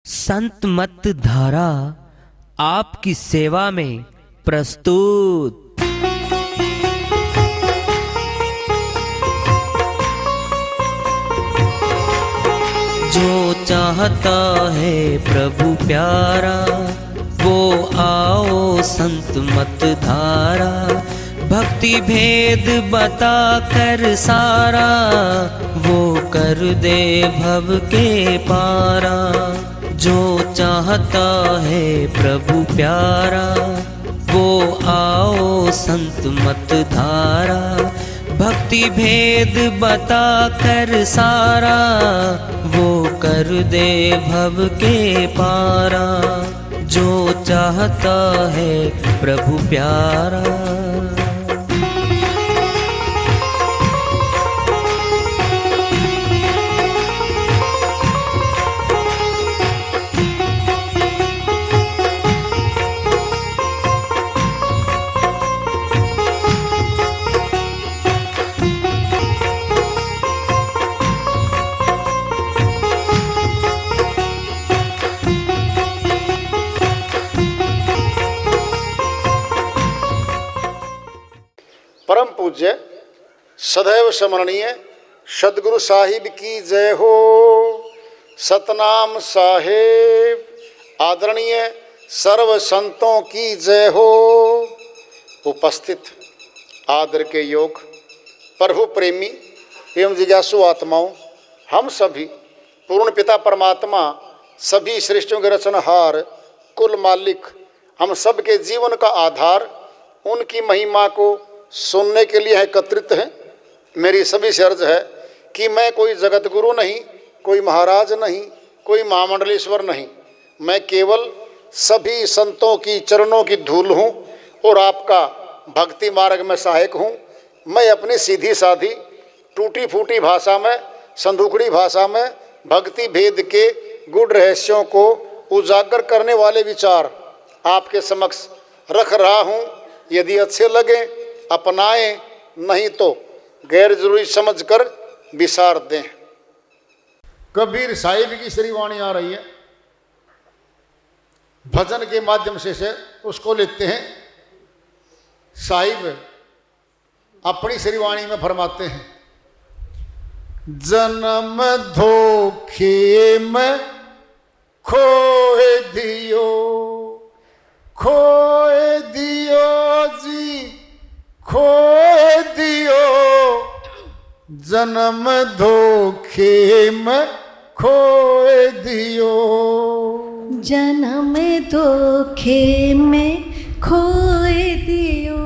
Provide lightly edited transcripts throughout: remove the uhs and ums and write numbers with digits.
संत मत धारा आपकी सेवा में प्रस्तुत। जो चाहता है प्रभु प्यारा वो आओ संत मत धारा। भक्ति भेद बता कर सारा वो कर दे भव के पारा। जो चाहता है प्रभु प्यारा वो आओ संत मत धारा। भक्ति भेद बता कर सारा वो कर दे भव के पारा। जो चाहता है प्रभु प्यारा। परम पूज्य सदैव स्मरणीय सदगुरु साहिब की जय हो। सतनाम साहेब आदरणीय सर्व संतों की जय हो। उपस्थित आदर के योग प्रभु प्रेमी एवं जिज्ञासु आत्माओं, हम सभी पूर्ण पिता परमात्मा सभी सृष्टियों के रचनहार कुल मालिक हम सब के जीवन का आधार उनकी महिमा को सुनने के लिए एकत्रित हैं। मेरी सभी से अर्ज है कि मैं कोई जगत गुरु नहीं, कोई महाराज नहीं, कोई महामंडलेश्वर नहीं। मैं केवल सभी संतों की चरणों की धूल हूँ और आपका भक्ति मार्ग में सहायक हूँ। मैं अपनी सीधी साधी टूटी फूटी भाषा में, संदूकड़ी भाषा में भक्ति भेद के गुड़ रहस्यों को उजागर करने वाले विचार आपके समक्ष रख रहा हूँ। यदि अच्छे लगे अपनाएं, नहीं तो गैर जरूरी समझकर विसार दें। कबीर साहिब की श्रीवाणी आ रही है, भजन के माध्यम से उसको लेते हैं। साहिब अपनी श्रीवाणी में फरमाते हैं, जन्म धोखे में खोए दियो, खोए दियो जी, खोए दियो। जन्म धोखे में खोए दियो, जन्म धोखे में खोए दियो।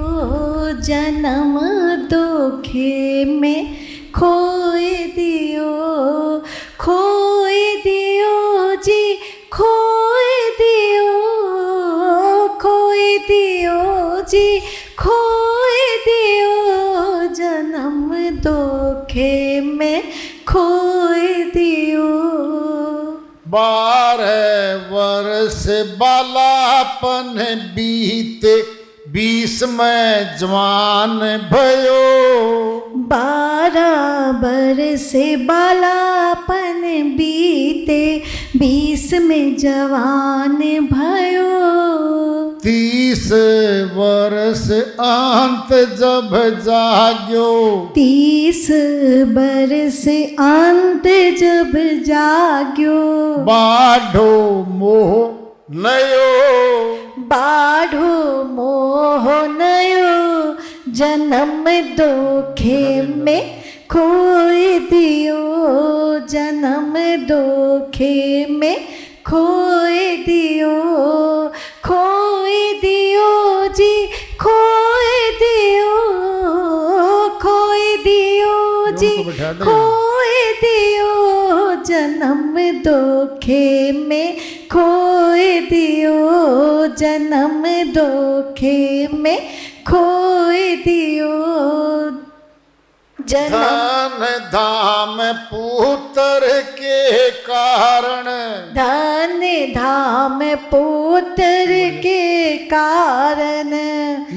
जन्म धोखे में खोए दियो, खोए दियो जी, खोए दियो, खोए दियो जी, खोए दियो। जन्म धोखे में खोए दियो। 12 वर्ष बालापन बीते 20 में जवान भयो। 12 बरस बालापन बीते 20 में जवान भयो। 30 वर्ष अंत जब जाग्यो, 30 बरस अंत जब जाग्यो। बाढ़ो मोह नयो, बाढ़ो मोह नयो। जन्म धोखे में खोए दियो, जन्म धोखे में खोए दियो, खोए दियो जी, खोए दियो, खोए दियो जी, खोए दियो। जन्म धोखे में खोए दियो, जन्म धोखे में खोए दियो। धन धाम पुत्र के कारण, धन धाम पुत्र के कारण।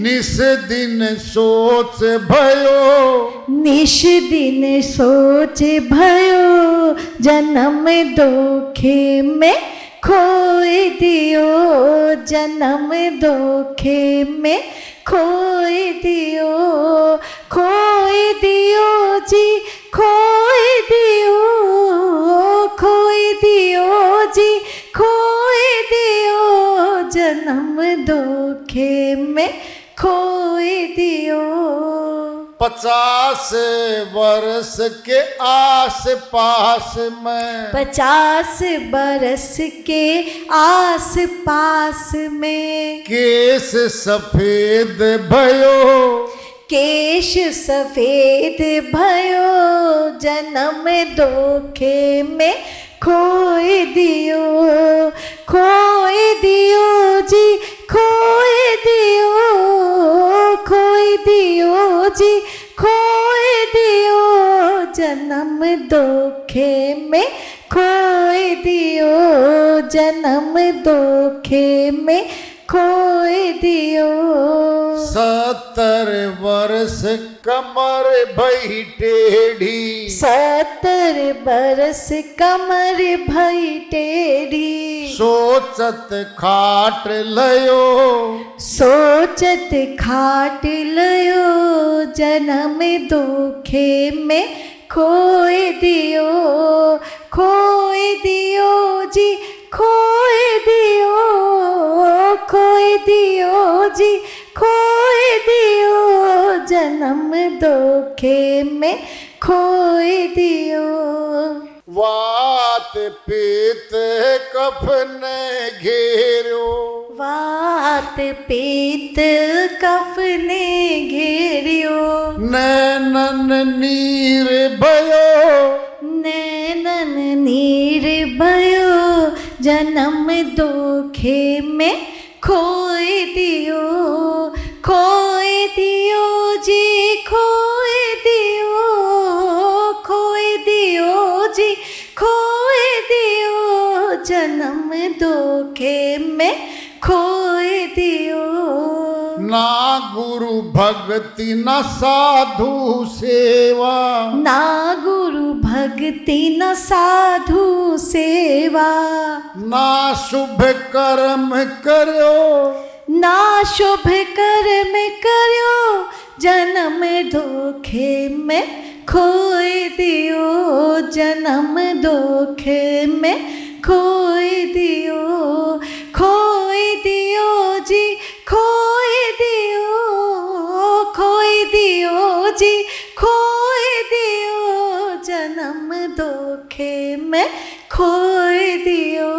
निस दिन सोच भयो, निश दिन सोच भयो। जन्म धोखे में खोए दियो जन्म धोखे में खोए दियो जी खोए दियो जी खोए दियो जन्म धोखे में खोए दियो। 50 वर्ष के आस पास में 50 बरस के आस पास में केस सफेद भयो केश सफेद भयो जन्म धोखे में खोए दियो जी खोए दियो जी खोए दियो जन्म धोखे में खोए दियो जन्म धोखे में खोए दियो। 70 वर्ष कमर भई टेढ़ी 70 बरस कमर भई टेढ़ी सोचत खाट लयो सोचत खाट लयो जन्म धोखे में खोए दियो जी खोए दियो जी खोए दियो जन्म धोखे में खोए दियो। वात पीत कफन घेरो वात पीत कफने घेरियो नैनन नीर भयो नैनन नीर भयो जन्म धोखे में खोए दियो जी खोए दियो जी खोए दियो जन्म धोखे में खोए दियो। ना गुरु भक्ति न साधु सेवा ना गुरु भक्ति न साधु सेवा ना शुभ कर्म करो ना शुभ कर्म करो जन्म धोखे में खोए दियो जन्म धोखे में खोए दियो जी खोए दियो जी खोए दियो जन्म धोखे में खोए दियो।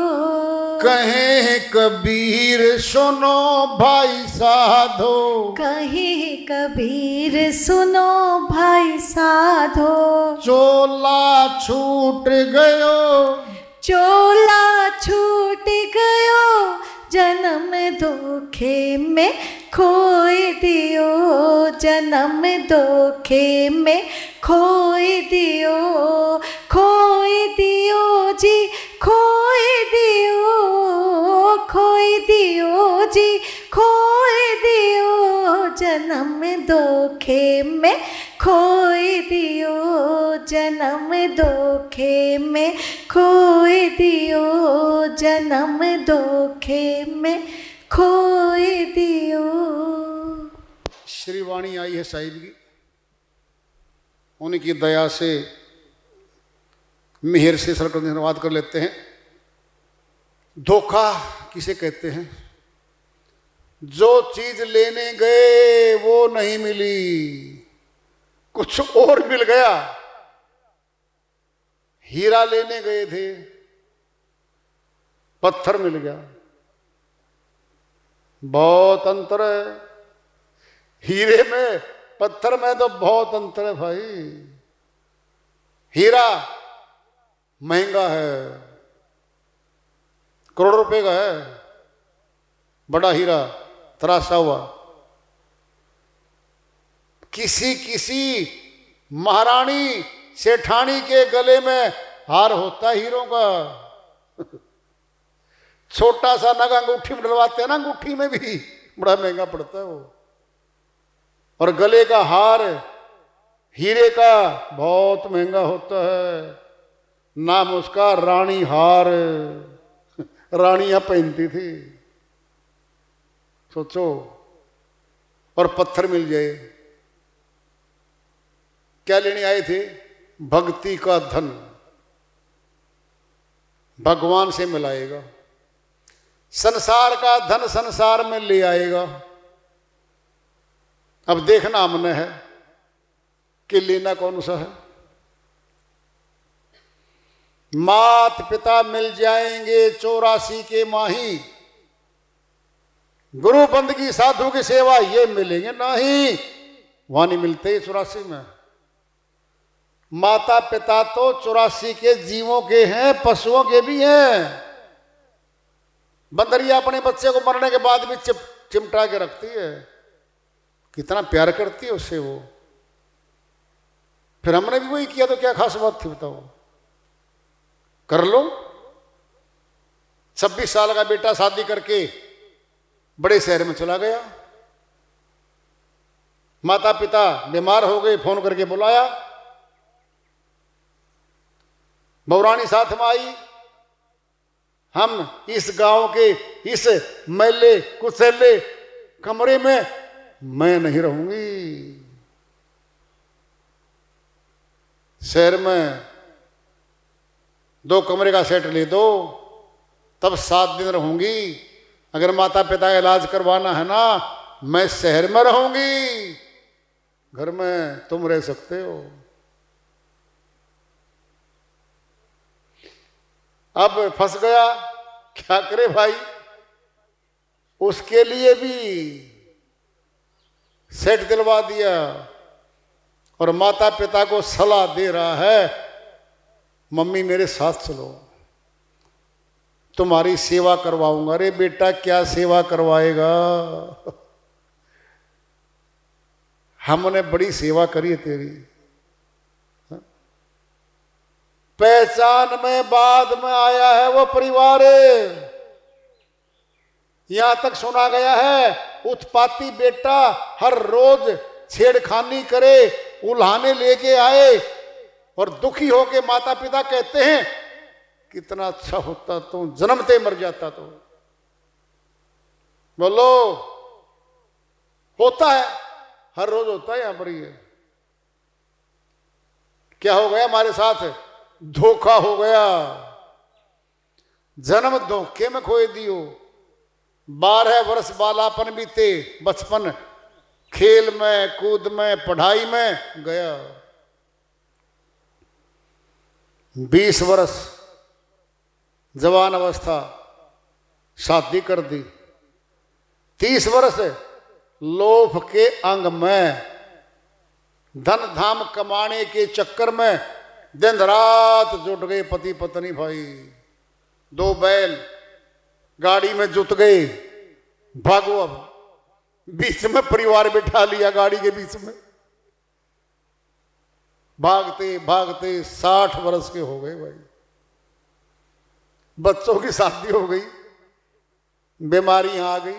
कहे कबीर सुनो भाई साधो कहे कबीर सुनो भाई साधो चोला छूट गयो चोला छूट गयो जन्म धोखे में खोए दियो जन्म धोखे में खोए दियो जी खोए दियो जी खोए दियो जन्म धोखे में खोए दियो जन्म धोखे में खोए दियो जन्म धोखे में खोए दियो। श्री वाणी आई है साहिब की उन्हीं की दया से मेहर से सरकार धन्यवाद कर लेते हैं। धोखा किसे कहते हैं? जो चीज लेने गए वो नहीं मिली कुछ और मिल गया। हीरा लेने गए थे पत्थर मिल गया। बहुत अंतर है हीरे में पत्थर में तो बहुत अंतर है भाई। हीरा महंगा है करोड़ रुपए का है बड़ा हीरा तराशा हुआ। किसी महारानी सेठानी के गले में हार होता है हीरों का। छोटा सा नग अंगूठी में डलवाते हैं ना अंगूठी में भी बड़ा महंगा पड़ता है वो। और गले का हार हीरे का बहुत महंगा होता है। नाम उसका रानी हार रानियां पहनती थी। सोचो, और पत्थर मिल जाए। क्या लेने आए थे? भक्ति का धन, भगवान से मिलाएगा। संसार का धन संसार में ले आएगा। अब देखना हमने है कि लेना कौन सा है। मात पिता मिल जाएंगे 84 के माही, गुरु बंदगी साधु की सेवा ये मिलेंगे नहीं, वहां नहीं मिलते 84 में। माता पिता तो 84 के जीवों के हैं, पशुओं के भी हैं। बंदरिया अपने बच्चे को मरने के बाद भी चिमटा के रखती है, कितना प्यार करती है उससे वो। फिर हमने भी वही किया तो क्या खास बात थी बताओ। कर लो। 26 साल का बेटा शादी करके बड़े शहर में चला गया, माता पिता बीमार हो गए, फोन करके बुलाया, बहुरानी साथ में आई। हम इस गांव के इस मैले कुचैले कमरे में मैं नहीं रहूंगी, शहर में 2 कमरे का सेट ले दो, तब 7 दिन रहूंगी। अगर माता पिता का इलाज करवाना है ना, मैं शहर में रहूंगी, घर में तुम रह सकते हो। अब फंस गया, क्या करे भाई। उसके लिए भी सेट दिलवा दिया और माता पिता को सलाह दे रहा है, मम्मी मेरे साथ चलो, तुम्हारी सेवा करवाऊंगा। अरे बेटा क्या सेवा करवाएगा, हमने बड़ी सेवा करी है तेरी। पहचान में बाद में आया है वो परिवार। यहां तक सुना गया है उत्पाती बेटा हर रोज छेड़खानी करे, उल्हाने लेके आए, और दुखी होके माता पिता कहते हैं कितना अच्छा होता तो जन्मते मर जाता तो। बोलो, होता है, हर रोज होता है यहां पर। ये क्या हो गया हमारे साथ? धोखा हो गया, जन्म धोखे में खोए दियो। 12 वर्ष बालापन बीते, बचपन खेल में कूद में पढ़ाई में गया। 20 वर्ष जवान अवस्था, शादी कर दी। 30 वर्ष लोभ के अंग में धन धाम कमाने के चक्कर में दिन रात जुट गए पति पत्नी भाई। 2 बैल गाड़ी में जुट गए, भागो। अब बीच में परिवार बिठा लिया, गाड़ी के बीच में भागते भागते 60 वर्ष के हो गए भाई। बच्चों की शादी हो गई, बीमारियां आ गई।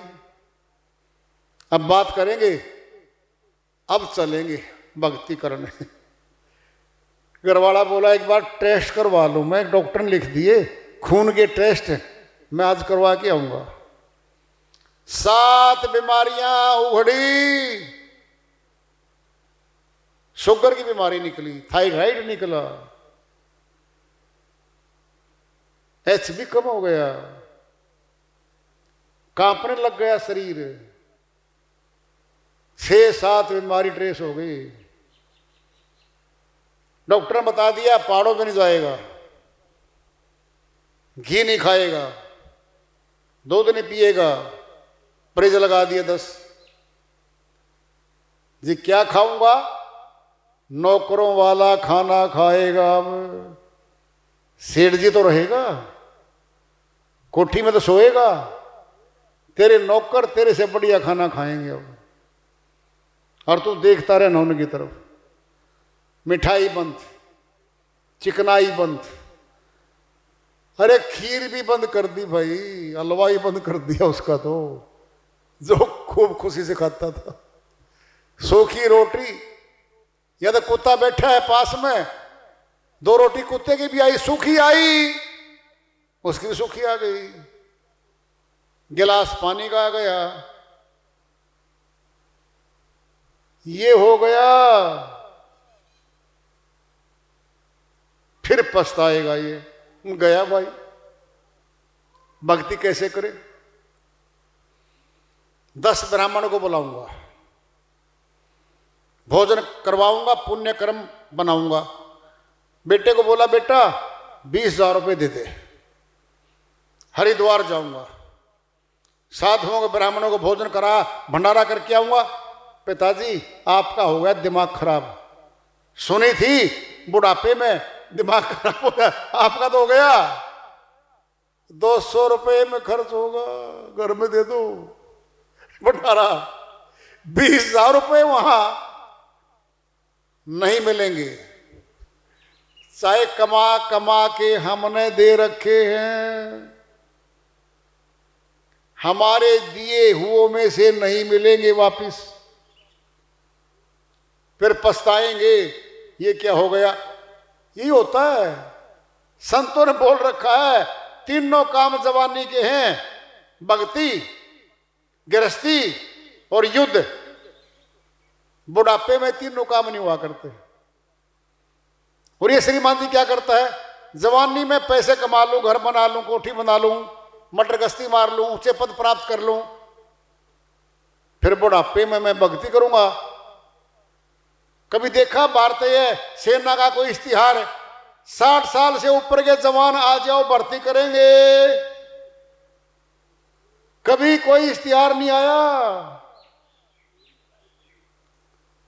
अब बात करेंगे, अब चलेंगे भक्ति करने। घरवाला बोला एक बार टेस्ट करवा लो। मैं डॉक्टर ने लिख दिए खून के टेस्ट, मैं आज करवा के आऊंगा। 7 बीमारियां उघड़ी, शुगर की बीमारी निकली, थायराइड निकला, एचबी कम हो गया, कांपने लग गया शरीर। 6-7 बीमारी ट्रेस हो गई। डॉक्टर ने बता दिया पहाड़ों पे नहीं जाएगा, घी नहीं खाएगा, दूध नहीं पिएगा, प्रेज लगा दिया 10। जी क्या खाऊंगा? नौकरों वाला खाना खाएगा। अब सेठ जी तो रहेगा, कोठी में तो सोएगा, तेरे नौकर तेरे से बढ़िया खाना खाएंगे अब, और तू देखता रहे नौन की तरफ। मिठाई बंद, चिकनाई बंद, अरे खीर भी बंद कर दी भाई, हलवा ही बंद कर दिया उसका तो, जो खूब खुशी से खाता था। सूखी रोटी, या तो कुत्ता बैठा है पास में, 2 रोटी कुत्ते की भी आई, सूखी आई, उसकी भी सूखी आ गई। गिलास पानी का आ गया, ये हो गया, फिर पछताएगा ये, गया भाई। भक्ति कैसे करे? 10 ब्राह्मण को बुलाऊंगा, भोजन करवाऊंगा, पुण्य कर्म बनाऊंगा। बेटे को बोला, बेटा 20,000 रुपये दे दे, हरिद्वार जाऊंगा, साधुओं के ब्राह्मणों को भोजन करा, भंडारा करके आऊंगा। पिताजी आपका हो गया दिमाग खराब, सुनी थी बुढ़ापे में दिमाग खराब हो गया, आपका तो हो गया। 200 रुपये में खर्च होगा, घर में दे दो भंडारा। 20,000 रुपये वहां नहीं मिलेंगे, चाहे कमा कमा के हमने दे रखे हैं, हमारे दिए हुओं में से नहीं मिलेंगे वापिस, फिर पछताएंगे ये क्या हो गया। ये होता है, संतों ने बोल रखा है तीनों काम जवानी के हैं, भक्ति, गृहस्थी और युद्ध। बुढ़ापे में तीनों काम नहीं हुआ करते। और ये श्रीमान जी क्या करता है, जवानी में पैसे कमा लूं, घर बना लूं, कोठी बना लूं, मटर गश्ती मार लूं, ऊंचे पद प्राप्त कर लूं, फिर बुढ़ापे में मैं भक्ति करूंगा। कभी देखा भारतीय सेना का कोई इश्तिहार, 60 साल से ऊपर के जवान आ जाओ भर्ती करेंगे, कभी कोई इश्तिहार नहीं आया।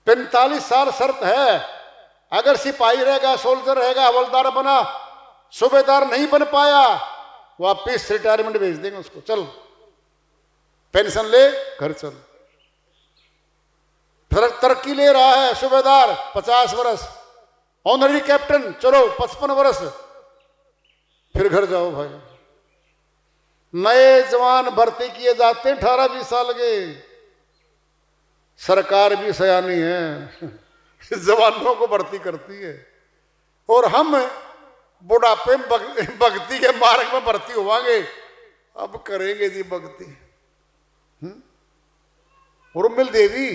45 साल शर्त है, अगर सिपाही रहेगा, सोल्जर रहेगा, हवलदार बना, सूबेदार नहीं बन पाया, वापिस रिटायरमेंट भेज देंगे उसको, चल पेंशन ले घर चल। तरक्की ले रहा है सूबेदार 50 वर्ष, ऑनरी कैप्टन चलो 55 वर्ष, फिर घर जाओ भाई। नए जवान भर्ती किए जाते हैं 18-20 साल के, सरकार भी सयानी है जवानों को भर्ती करती है, और हम बुढ़ापे भक्ति के मार्ग में भर्ती होवांगे। अब करेंगे जी भक्ति। उर्मिल देवी,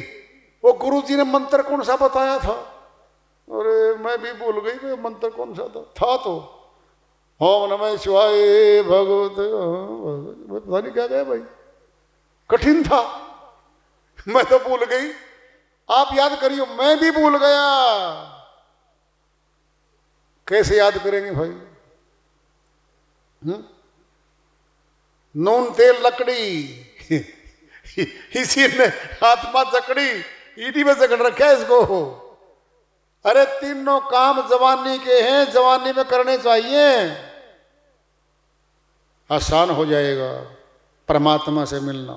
वो गुरु जी ने मंत्र कौन सा बताया था? अरे मैं भी भूल गई, वो मंत्र कौन सा था तो ओम नमः शिवाय भगवत, पता नहीं क्या गया भाई, कठिन था, मैं तो भूल गई। आप याद करिए, मैं भी भूल गया। कैसे याद करेंगे भाई? नून तेल लकड़ी इसी ने आत्मा जकड़ी, ईडी में जकड़ रखा है इसको। अरे तीनों काम जवानी के हैं, जवानी में करने चाहिए, आसान हो जाएगा परमात्मा से मिलना।